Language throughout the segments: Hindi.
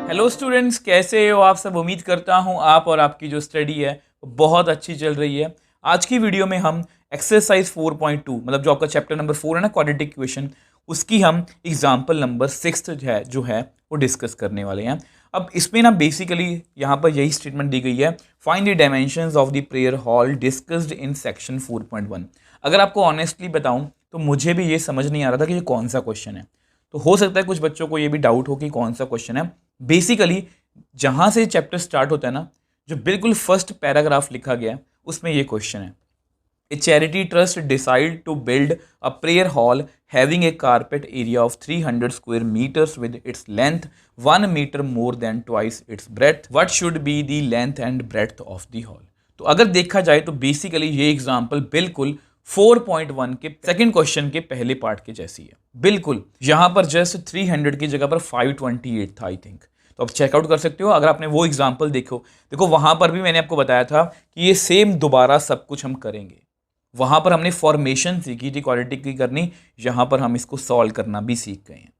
हेलो स्टूडेंट्स, कैसे हो आप सब। उम्मीद करता हूं आप और आपकी जो स्टडी है वो बहुत अच्छी चल रही है। आज की वीडियो में हम एक्सरसाइज 4.2 मतलब जो आपका चैप्टर नंबर 4 है ना, क्वाड्रेटिक इक्वेशन, उसकी हम एग्जाम्पल नंबर 6 जो है वो डिस्कस करने वाले हैं। अब इसमें ना बेसिकली यहाँ पर यही स्टेटमेंट दी गई है, find the dimensions of the prayer hall discussed in section 4.1। अगर आपको ऑनेस्टली बताऊं तो मुझे भी ये समझ नहीं आ रहा था कि ये कौन सा क्वेश्चन है। तो हो सकता है कुछ बच्चों को ये भी डाउट हो कि कौन सा क्वेश्चन है। बेसिकली जहां से चैप्टर स्टार्ट होता है ना, जो बिल्कुल फर्स्ट पैराग्राफ लिखा गया है उसमें ये क्वेश्चन है, a charity trust decide to build a prayer hall having a carpet area of 300 square metres with its length 1 metre more than twice its breadth, what should be the length and breadth of the hall. तो अगर देखा जाए तो बेसिकली ये एग्जाम्पल बिल्कुल 4.1 के सेकंड क्वेश्चन के पहले पार्ट के जैसी है। बिल्कुल यहां पर जस्ट 300 की जगह पर 528 था आई थिंक। तो आप चेकआउट कर सकते हो अगर आपने वो एग्जाम्पल देखो वहां पर भी मैंने आपको बताया था कि ये सेम दोबारा सब कुछ हम करेंगे। वहां पर हमने फॉर्मेशन सीखी थी क्वाड्रेटिक की करनी, यहाँ पर हम इसको सॉल्व करना भी सीख गए हैं।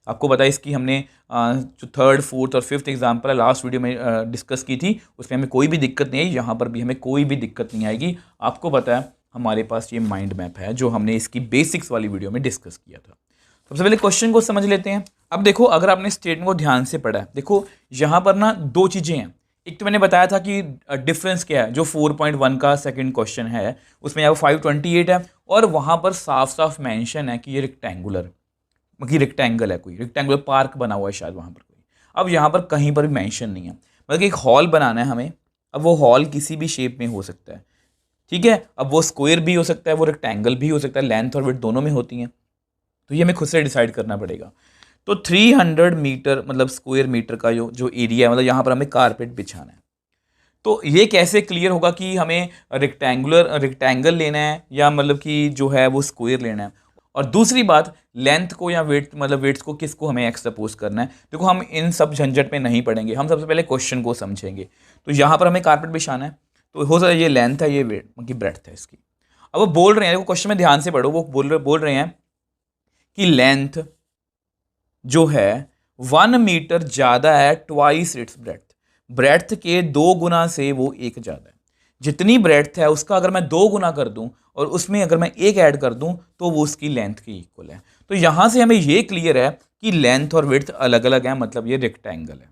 आपको पता है इसकी हमने जो थर्ड फोर्थ और फिफ्थ एग्जाम्पल है लास्ट वीडियो में डिस्कस की थी, उसमें हमें कोई भी दिक्कत नहीं आई, यहाँ पर भी हमें कोई भी दिक्कत नहीं आएगी। आपको पता है हमारे पास ये माइंड मैप है जो हमने इसकी बेसिक्स वाली वीडियो में डिस्कस किया था। सबसे पहले क्वेश्चन को समझ लेते हैं। अब देखो अगर आपने स्टेटमेंट को ध्यान से पढ़ा है, देखो यहाँ पर ना दो चीज़ें हैं। एक तो मैंने बताया था कि डिफरेंस क्या है, जो 4.1 का सेकंड क्वेश्चन है उसमें यहाँ 528 है और वहाँ पर साफ साफ मेंशन है कि ये रेक्टेंगुलर कि रेक्टेंगल है, कोई रेक्टेंगुलर पार्क बना हुआ है शायद वहाँ पर कोई। अब यहाँ पर कहीं पर भी मेंशन नहीं है, मतलब कि एक हॉल बनाना है हमें। अब वो हॉल किसी भी शेप में हो सकता है, ठीक है। अब वो स्क्वायर भी हो सकता है, वो रेक्टेंगल भी हो सकता है, लेंथ और विड्थ दोनों में होती हैं। तो ये हमें खुद से डिसाइड करना पड़ेगा। तो 300 मीटर मतलब स्क्वायर मीटर का जो एरिया है, मतलब यहाँ पर हमें कारपेट बिछाना है। तो ये कैसे क्लियर होगा कि हमें रेक्टेंगल लेना है या मतलब कि जो है वो स्क्वायर लेना है। और दूसरी बात, लेंथ को या वेट मतलब वेट्स को किसको हमें एक्स सपोज करना है। देखो हम इन सब झंझट में नहीं पढ़ेंगे, हम सबसे पहले क्वेश्चन को समझेंगे। तो यहाँ पर हमें कारपेट बिछाना है, तो हो सकता है ये लेंथ है, ये वेट की ब्रेड्थ है इसकी। अब वो बोल रहे हैं, देखो क्वेश्चन में ध्यान से पढ़ो, वो बोल रहे हैं कि लेंथ जो है 1 मीटर ज़्यादा है ट्वाइस इट्स ब्रेड्थ, ब्रेड्थ के 2 गुना से वो एक ज़्यादा है। जितनी ब्रेड्थ है उसका अगर मैं 2 गुना कर दूं और उसमें अगर मैं एक ऐड कर दूं तो वो उसकी लेंथ के इक्वल है। तो यहां से हमें ये क्लियर है कि लेंथ और विड्थ अलग अलग है, मतलब ये रेक्टेंगल है,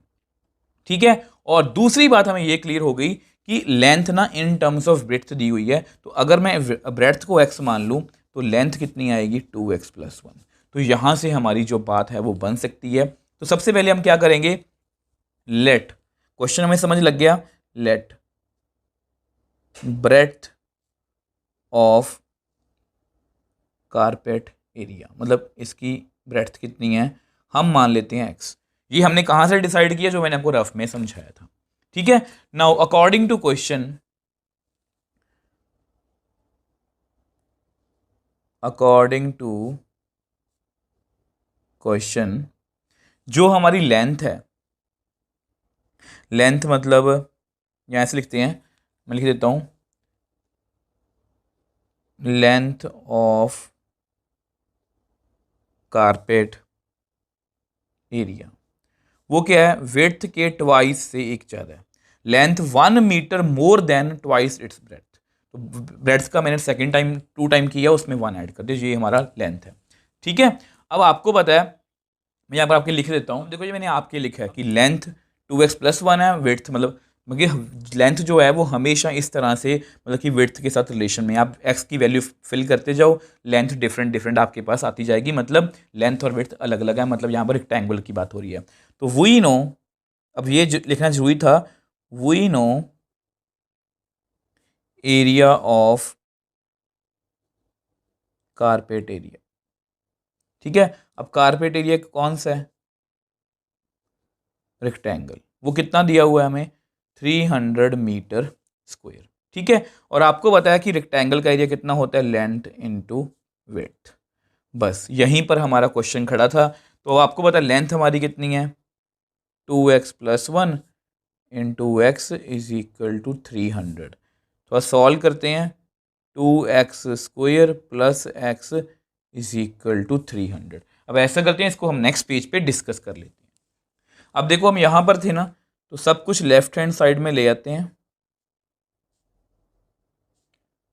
ठीक है। और दूसरी बात हमें ये क्लियर हो गई कि लेंथ ना इन टर्म्स ऑफ ब्रेड्थ दी हुई है, तो अगर मैं ब्रेड्थ को x मान लूं तो लेंथ कितनी आएगी 2x+1। तो यहां से हमारी जो बात है वो बन सकती है। तो सबसे पहले हम क्या करेंगे, लेट, क्वेश्चन हमें समझ लग गया, let breadth of carpet area, मतलब इसकी ब्रेड्थ कितनी है, हम मान लेते हैं x। ये हमने कहां से डिसाइड किया, जो मैंने आपको रफ में समझाया था, ठीक है। Now according to question, according to question जो हमारी लेंथ है, लेंथ मतलब यहां से लिखते हैं, मैं लिख देता हूं लेंथ ऑफ कारपेट एरिया, वो क्या है, विड्थ के ट्वाइस से एक ज़्यादा है। Length 1 metre more than twice its breadth, तो ब्रेड्थ का मैंने सेकेंड टाइम 2 टाइम किया, उसमें 1 ऐड कर दिया, ये हमारा लेंथ है, ठीक है। अब आपको पता है, मैं यहाँ पर आपके लिख देता हूँ, देखो ये मैंने आपके लिखा है कि लेंथ 2x+1 है, विड्थ मतलब लेंथ जो है वो हमेशा इस तरह से मतलब कि विड्थ के साथ रिलेशन में, आप x की वैल्यू फिल करते जाओ, लेंथ डिफरेंट डिफरेंट आपके पास आती जाएगी, मतलब लेंथ और विड्थ अलग अलग है, मतलब यहाँ पर रेक्टेंगल की बात हो रही है। तो वी नो, अब ये लिखना जरूरी था, we know area of carpet area, ठीक है। अब कारपेट एरिया कौन सा है, रेक्टेंगल, वो कितना दिया हुआ है हमें 300 मीटर स्क्वायर, ठीक है। और आपको बताया कि रेक्टेंगल का एरिया कितना होता है, लेंथ इनटू विड्थ। बस यहीं पर हमारा क्वेश्चन खड़ा था। तो आपको पता है लेंथ हमारी कितनी है 2x+1 into x is equal to 300। तो सॉल्व करते हैं, 2x² plus x is equal to 300। अब ऐसा करते हैं, इसको हम नेक्स्ट पेज पे डिस्कस कर लेते हैं। अब देखो हम यहाँ पर थे ना, तो सब कुछ लेफ्ट हैंड साइड में ले आते हैं।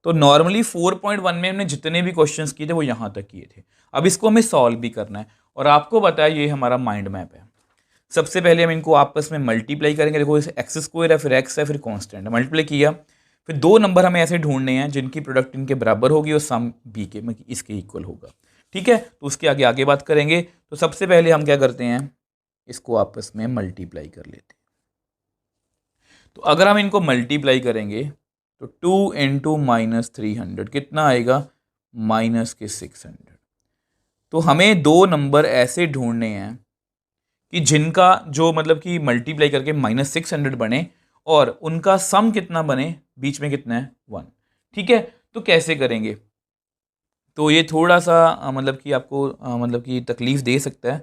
तो नॉर्मली 4.1 में हमने जितने भी क्वेश्चंस किए थे वो यहाँ तक किए थे। अब इसको हमें सॉल्व भी करना है, और आपको पता है ये हमारा माइंड मैप है। सबसे पहले हम इनको आपस में मल्टीप्लाई करेंगे। देखो इसे एक्स स्क्वायर है, फिर एक्स है, फिर कांस्टेंट है, मल्टीप्लाई किया। फिर दो नंबर हमें ऐसे ढूंढने हैं जिनकी प्रोडक्ट इनके बराबर होगी और सम बी के में इसके इक्वल होगा। ठीक है, तो उसके आगे आगे बात करेंगे। तो सबसे पहले हम क्या करते हैं, इसको आपस में मल्टीप्लाई कर लेते हैं। तो अगर हम इनको मल्टीप्लाई करेंगे तो 2 इंटू -300 कितना आएगा, -600। तो हमें दो नंबर ऐसे ढूंढने हैं कि जिनका जो मतलब कि मल्टीप्लाई करके -600 बने और उनका सम कितना बने, बीच में कितना है 1। ठीक है, तो कैसे करेंगे, तो ये थोड़ा सा मतलब कि आपको मतलब कि तकलीफ दे सकता है।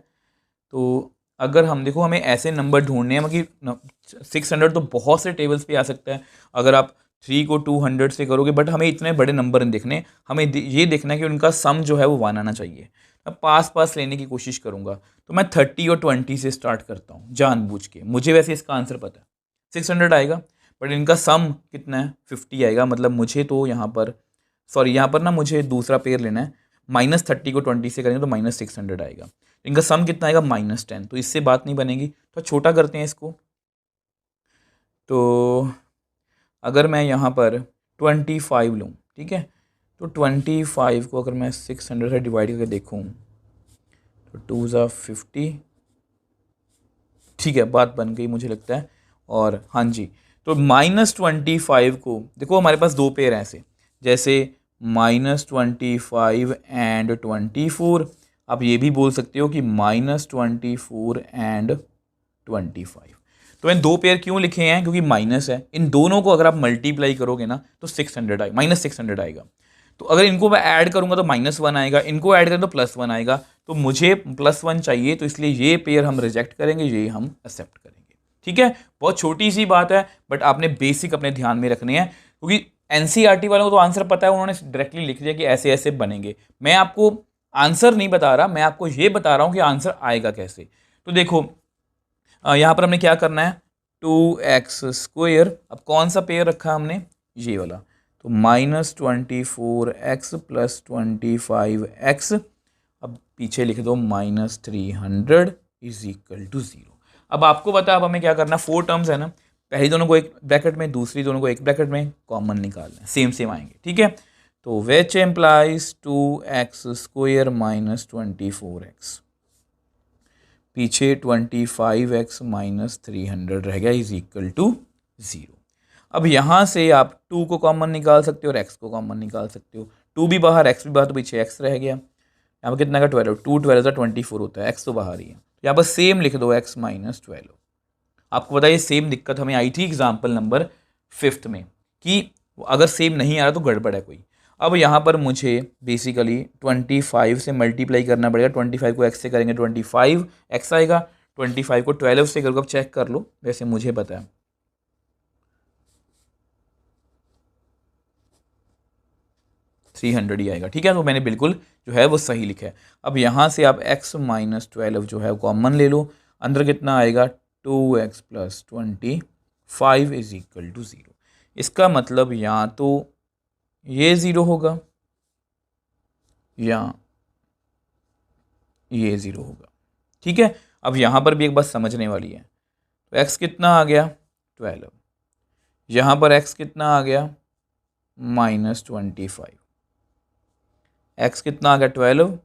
तो अगर हम देखो हमें ऐसे नंबर ढूंढने हैं, मतलब 600 तो बहुत से टेबल्स पे आ सकता है। अगर आप 3 को 200 से करोगे, बट हमें इतने बड़े नंबर नहीं देखने, हमें ये देखना है कि उनका सम जो है वो 1 आना चाहिए। मैं पास पास लेने की कोशिश करूंगा। तो मैं 30 और 20 से स्टार्ट करता हूँ जानबूझ के। मुझे वैसे इसका आंसर पता है 600 आएगा, बट इनका सम कितना है 50 आएगा। मतलब मुझे तो यहाँ पर सॉरी यहाँ पर ना मुझे दूसरा पेयर लेना है। -30 को 20 से करेंगे तो -600 आएगा। इनका सम कितना आएगा -10। तो इससे बात नहीं बनेगी, तो छोटा करते हैं इसको। तो अगर मैं यहाँ पर 25 लूँ, ठीक है, तो 25 को अगर मैं 600 से डिवाइड करके देखूँ तो 2 ज़ा 50। ठीक है, बात बन गई मुझे लगता है। और हाँ जी, तो -25 को देखो हमारे पास दो पेयर हैं ऐसे, जैसे -25 एंड 24। आप ये भी बोल सकते हो कि -24 एंड 25। तो इन दो पेयर क्यों लिखे हैं, क्योंकि माइनस है। इन दोनों को अगर आप मल्टीप्लाई करोगे ना तो 600 आएगा, -600 आएगा। तो अगर इनको मैं ऐड करूंगा तो -1 आएगा, इनको ऐड करें तो +1 आएगा। तो मुझे +1 चाहिए, तो इसलिए ये पेयर हम रिजेक्ट करेंगे, ये हम एक्सेप्ट करेंगे। ठीक है, बहुत छोटी सी बात है, बट आपने बेसिक अपने ध्यान में रखने हैं, क्योंकि एनसीईआरटी वालों को तो आंसर पता है, उन्होंने डायरेक्टली लिख दिया कि ऐसे ऐसे बनेंगे। मैं आपको आंसर नहीं बता रहा, मैं आपको ये बता रहा हूँ कि आंसर आएगा कैसे। तो देखो यहाँ पर हमने क्या करना है, 2x²। अब कौन सा पेयर रखा हमने, ये वाला। तो -24x + 25x। अब पीछे लिख दो -300 = 0। अब आपको पता है अब हमें क्या करना, 4 टर्म्स है ना, पहली दोनों को एक ब्रैकेट में, दूसरी दोनों को एक ब्रैकेट में, कॉमन निकालना है, सेम सेम आएंगे। ठीक है, तो विच एम्प्लाइज 2x² - 24x। पीछे 25x - 300 रह गया = 0। अब यहाँ से आप 2 को कॉमन निकाल सकते हो और x को कॉमन निकाल सकते हो। 2 भी बाहर, x भी बाहर, तो पीछे x रह गया। यहाँ पर कितना का 12, 2 12 24 होता है, x तो बाहर ही है। यहाँ पर सेम लिख दो x - 12। आपको पता है ये सेम दिक्कत हमें आई थी एग्जाम्पल नंबर 5 में, कि अगर सेम नहीं आ रहा तो गड़बड़ है कोई। अब यहाँ पर मुझे बेसिकली 25 से मल्टीप्लाई करना पड़ेगा। 25 को x से करेंगे 25x आएगा, 25 को 12 से करोगे, अब चेक कर लो, वैसे मुझे पता है 300 ही आएगा। ठीक है, तो मैंने बिल्कुल जो है वो सही लिखा है। अब यहाँ से आप x - 12 जो है वो कॉमन ले लो, अंदर कितना आएगा 2x + 25 = 0। इसका मतलब या तो ये 0 होगा या ये 0 होगा। ठीक है, अब यहाँ पर भी एक बात समझने वाली है। तो x कितना आ गया 12, यहाँ पर x कितना आ गया -25, x कितना आ गया 12,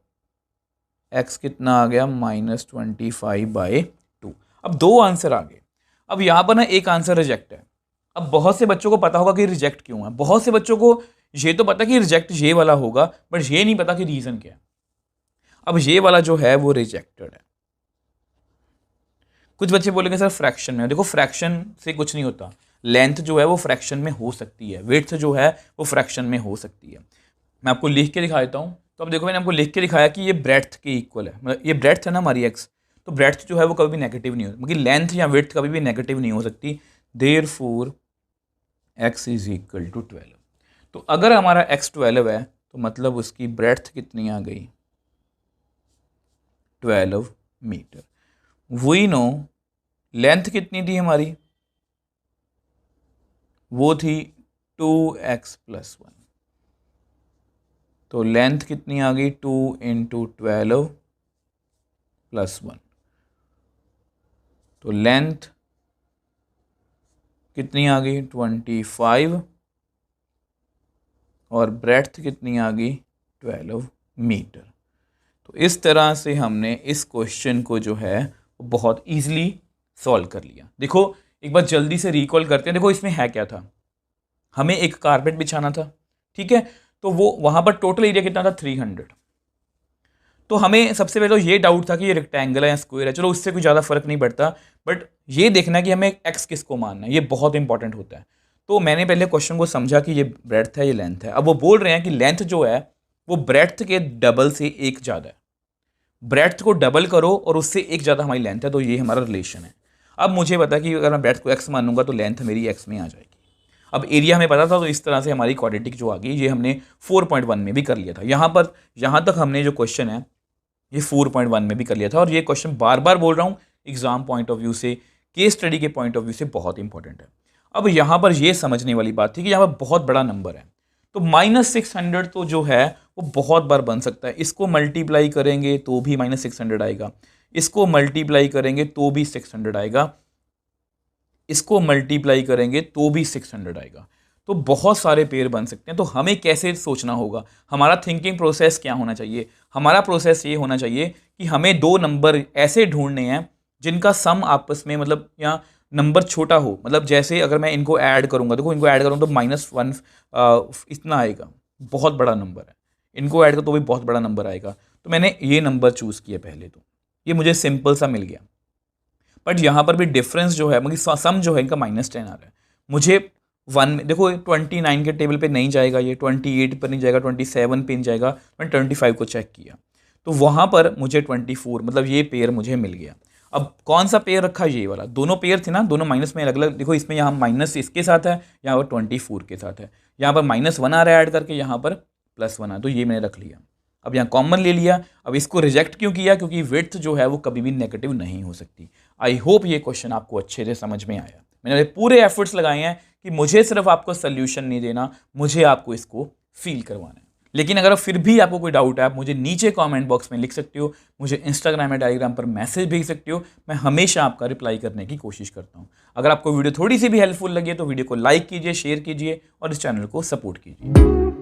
x कितना आ गया -25/2। अब दो आंसर आ गए। अब यहाँ पर ना एक आंसर रिजेक्ट है। अब बहुत से बच्चों को पता होगा कि रिजेक्ट क्यों है, बहुत से बच्चों को ये तो पता कि रिजेक्ट ये वाला होगा, बट ये नहीं पता कि रीज़न क्या है। अब ये वाला जो है वो रिजेक्टेड है। कुछ बच्चे बोलेंगे सर फ्रैक्शन में, देखो फ्रैक्शन से कुछ नहीं होता। लेंथ जो है वो फ्रैक्शन में हो सकती है, विड्थ जो है वो फ्रैक्शन में हो सकती है। मैं आपको लिख के दिखा देता हूँ। तो अब देखो मैंने आपको लिख के दिखाया कि ये ब्रेड्थ के इक्वल है, मतलब ये ब्रेड्थ है ना हमारी एक्स, तो ब्रेड्थ जो है वो कभी भी नेगेटिव नहीं हो, क्योंकि लेंथ या विड्थ कभी भी नेगेटिव नहीं हो सकती। Therefore x = 12। तो अगर हमारा x 12 है तो मतलब उसकी ब्रेड्थ कितनी आ गई 12 मीटर। वी नो लेंथ कितनी थी हमारी, वो थी 2x + 1। तो लेंथ कितनी आ गई, 2 × 12 + 1। तो लेंथ कितनी आ गई, 25, और ब्रेड्थ कितनी आ गई, 12 मीटर। तो इस तरह से हमने इस क्वेश्चन को जो है वो बहुत ईजिली सॉल्व कर लिया। देखो एक बार जल्दी से रिकॉल करते हैं। देखो इसमें है क्या था, हमें एक कारपेट बिछाना था, ठीक है। तो वो वहाँ पर टोटल एरिया कितना था, 300। तो हमें सबसे पहले तो ये डाउट था कि ये रेक्टेंगल है या स्क्वायर है। चलो उससे कोई ज़्यादा फर्क नहीं पड़ता, बट ये देखना कि हमें एक्स किसको मानना है, ये बहुत इंपॉर्टेंट होता है। तो मैंने पहले क्वेश्चन को समझा कि ये ब्रेड्थ है, ये लेंथ है। अब वो बोल रहे हैं कि लेंथ जो है वो ब्रेड्थ के डबल से एक ज़्यादा है। ब्रेड्थ को डबल करो और उससे एक ज़्यादा हमारी लेंथ है, तो ये हमारा रिलेशन है। अब मुझे पता कि अगर मैं ब्रेड्थ को एक्स मानूंगा तो लेंथ मेरी एक्स में आ जाएगी। अब एरिया हमें पता था, तो इस तरह से हमारी क्वाड्रेटिक जो आ गई, ये हमने 4.1 में भी कर लिया था। यहाँ तक हमने जो क्वेश्चन है ये 4.1 में भी कर लिया था। और ये क्वेश्चन बार बार बोल रहा हूँ, एग्जाम पॉइंट ऑफ व्यू से, केस स्टडी के पॉइंट ऑफ व्यू से बहुत इंपॉर्टेंट है। अब यहाँ पर ये समझने वाली बात थी कि यहाँ पर बहुत बड़ा नंबर है, तो -600 तो जो है वो बहुत बार बन सकता है। इसको मल्टीप्लाई करेंगे तो भी -600 आएगा, इसको मल्टीप्लाई करेंगे तो भी 600 आएगा, इसको मल्टीप्लाई करेंगे तो भी 600 आएगा। तो बहुत सारे पेयर बन सकते हैं। तो हमें कैसे सोचना होगा, हमारा थिंकिंग प्रोसेस क्या होना चाहिए? हमारा प्रोसेस ये होना चाहिए कि हमें दो नंबर ऐसे ढूंढने हैं जिनका सम आपस में, मतलब या नंबर छोटा हो। मतलब जैसे अगर मैं इनको ऐड करूंगा, देखो इनको ऐड करूँ तो -1 इतना आएगा, बहुत बड़ा नंबर है। इनको ऐड करो तो भी बहुत बड़ा नंबर आएगा। तो मैंने ये नंबर चूज़ किया पहले, तो ये मुझे सिंपल सा मिल गया। बट यहाँ पर भी डिफरेंस जो है, मतलब सम जो है इनका -10 आ रहा है। मुझे 1 में देखो 29 के टेबल पे नहीं जाएगा, ये 28 पर नहीं जाएगा, 27 पे नहीं जाएगा। मैंने 25 को चेक किया तो वहाँ पर मुझे 24, मतलब ये पेयर मुझे मिल गया। अब कौन सा पेयर रखा, ये वाला। दोनों पेयर थे ना, दोनों माइनस में अलग अलग। देखो इसमें यहाँ माइनस इसके साथ है, यहाँ पर 24 के साथ है। यहाँ पर -1 आ रहा है ऐड करके, यहाँ पर +1 आ, तो ये मैंने रख लिया। अब यहाँ कॉमन ले लिया। अब इसको रिजेक्ट क्यों किया, क्योंकि विड्थ जो है वो कभी भी नेगेटिव नहीं हो सकती। आई होप ये क्वेश्चन आपको अच्छे से समझ में आया। मैंने पूरे एफर्ट्स लगाए हैं कि मुझे सिर्फ आपको सोल्यूशन नहीं देना, मुझे आपको इसको फील करवाना है। लेकिन अगर फिर भी आपको कोई डाउट है, आप मुझे नीचे कमेंट बॉक्स में लिख सकते हो, मुझे इंस्टाग्राम या टेलीग्राम पर मैसेज भेज सकते हो। मैं हमेशा आपका रिप्लाई करने की कोशिश करता हूँ। अगर आपको वीडियो थोड़ी सी भी हेल्पफुल लगी है तो वीडियो को लाइक कीजिए, शेयर कीजिए और इस चैनल को सपोर्ट कीजिए।